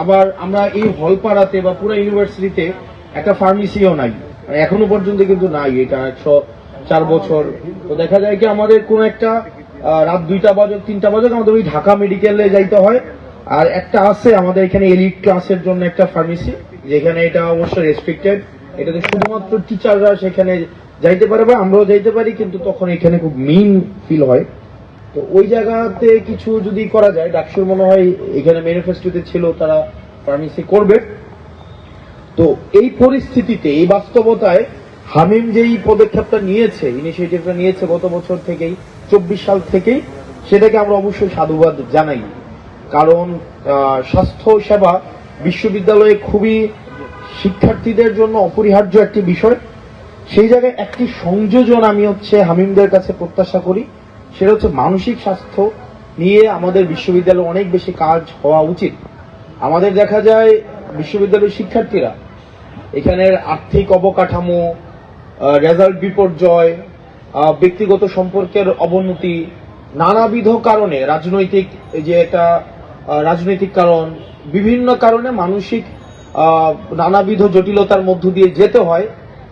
আবার আমরা এই হলপাড়াতে বা পুরো ইউনিভার্সিটিতে একটা ফার্মেসিও নাই, এখনো পর্যন্ত কিন্তু নাই। এটা 104 বছর। তো দেখা যায় কি আমাদের কোন একটা রাত 2টা বাজে 3টা বাজে আমাদের ওই ঢাকা মেডিকেলে যাইতে হয়। আর একটা আছে আমাদের এখানে এলিট ক্লাসের জন্য একটা ফার্মেসি, যেখানে এটা অবশ্যই রেস্ট্রিক্টেড। এটাতে শুধুমাত্র টিচাররা সেখানে যাইতে পারে বা আমরাও যাইতে পারি, কিন্তু তখন এখানে খুব মিন ফিল হয়। তো ওই জায়গাতে কিছু যদি করা যায়, ডাকসুর মনে হয় এখানে ম্যানিফেস্টোতে ছিল তারা ফার্মেসি করবে। তো এই পরিস্থিতিতে, এই বাস্তবতায় হামিম যেই পদক্ষেপটা নিয়েছে, ইনিশিয়েটিভটা নিয়েছে গত বছর থেকেই, 24 সাল থেকেই, সেটাকে আমরা অবশ্যই সাধুবাদ জানাই। কারণ স্বাস্থ্য সেবা বিশ্ববিদ্যালয়ে খুবই শিক্ষার্থীদের জন্য অপরিহার্য একটি বিষয়। সেই জায়গায় একটি সংযোজন আমি হামিমদের কাছে প্রত্যাশা করি, সেটা হচ্ছে মানসিক স্বাস্থ্য নিয়ে আমাদের বিশ্ববিদ্যালয়ে অনেক বেশি কাজ হওয়া উচিত। আমাদের দেখা যায় বিশ্ববিদ্যালয়ের শিক্ষার্থীরা এখানের আর্থিক অবকাঠামো, রেজাল্ট বিপর্যয়, ব্যক্তিগত সম্পর্কের অবনতি, নানাবিধ কারণে, রাজনৈতিক কারণ, বিভিন্ন কারণে মানসিক নানাবিধ জটিলতার মধ্য দিয়ে যেতে হয়।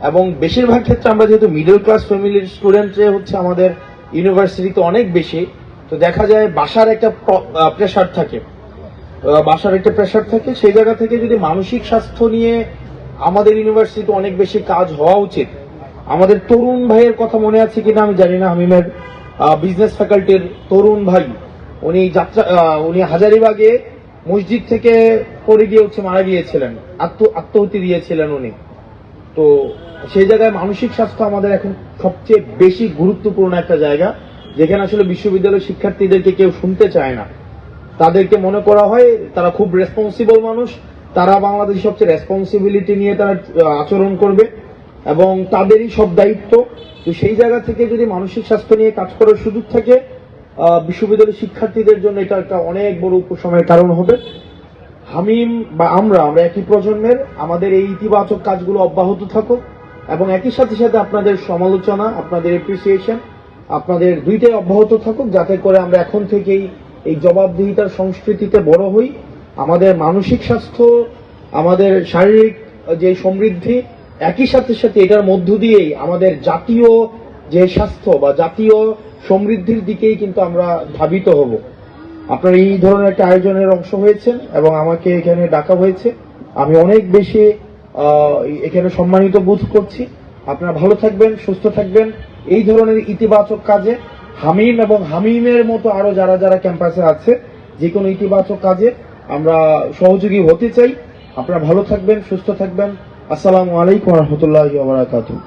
এবং বেশিরভাগ ক্ষেত্রে আমরা যেহেতু মিডল ক্লাস ফ্যামিলির স্টুডেন্টরা আমাদের ইউনিভার্সিটিতে অনেক বেশি, তো দেখা যায় বাসার একটা প্রেশার থাকে, সেই জায়গা থেকে যদি মানসিক স্বাস্থ্য নিয়ে আমাদের ইউনিভার্সিটিতে অনেক বেশি কাজ হওয়া উচিত। আমাদের তরুণ ভাইয়ের কথা মনে আছে কিনা আমি জানি না, হামিমের বিজনেস ফ্যাকাল্টির তরুণ ভাই, উনি হাজারীবাগে মসজিদ থেকে পড়ে গিয়ে মারা গিয়েছিলেন, আত্মহত্যা দিয়েছিলেন উনি। তো সেই জায়গায় মানসিক স্বাস্থ্য আমাদের এখন সবচেয়ে বেশি গুরুত্বপূর্ণ একটা জায়গা, যেখানে আসলে বিশ্ববিদ্যালয়ের শিক্ষার্থীদেরকে কেউ শুনতে চায় না। তাদেরকে মনে করা হয় তারা খুব রেসপন্সিবল মানুষ, তারা বাংলাদেশের সবচেয়ে রেসপন্সিবিলিটি নিয়ে তারা আচরণ করবে এবং তাদেরই সব দায়িত্ব। তো সেই জায়গা থেকে যদি মানসিক স্বাস্থ্য নিয়ে কাজ করার সুযোগ থাকে, বিশ্ববিদ্যালয়ের শিক্ষার্থীদের জন্য এটা একটা অনেক বড় উপশমের কারণ হবে। হামিম বা আমরা একই প্রজন্মের, আমাদের এই ইতিবাচক কাজগুলো অব্যাহত থাকুক এবং একই সাথে সাথে আপনাদের সমালোচনা, আপনাদের এপ্রিসিয়েশন, আপনাদের দুইটাই অব্যাহত থাকুক, যাতে করে আমরা এখন থেকেই এই জবাবদিহিতার সংস্কৃতিতে বড় হই। আমাদের মানসিক স্বাস্থ্য, আমাদের শারীরিক যে সমৃদ্ধি, একই সাথে সাথে এটার মধ্য দিয়েই আমাদের জাতীয় যে স্বাস্থ্য বা জাতীয় সমৃদ্ধির দিকেই কিন্তু আমরা ধাবিত হব। আপনারা এই ধরনের একটা আয়োজনের অংশ হয়েছেন এবং আমাকে এখানে ডাকা হয়েছে, আমি অনেক বেশি এখানে সম্মানিত বোধ করছি। আপনারা ভালো থাকবেন, সুস্থ থাকবেন। এই ধরনের ইতিবাচক কাজে হামিম এবং হামিমের মতো আরো যারা যারা ক্যাম্পাসে আছে, যে কোনো ইতিবাচক কাজে আমরা সহযোগী হতে চাই। আপনারা ভালো থাকবেন, সুস্থ থাকবেন। আসসালামু আলাইকুম ওয়া রাহমাতুল্লাহি ওয়া বারাকাতুহু।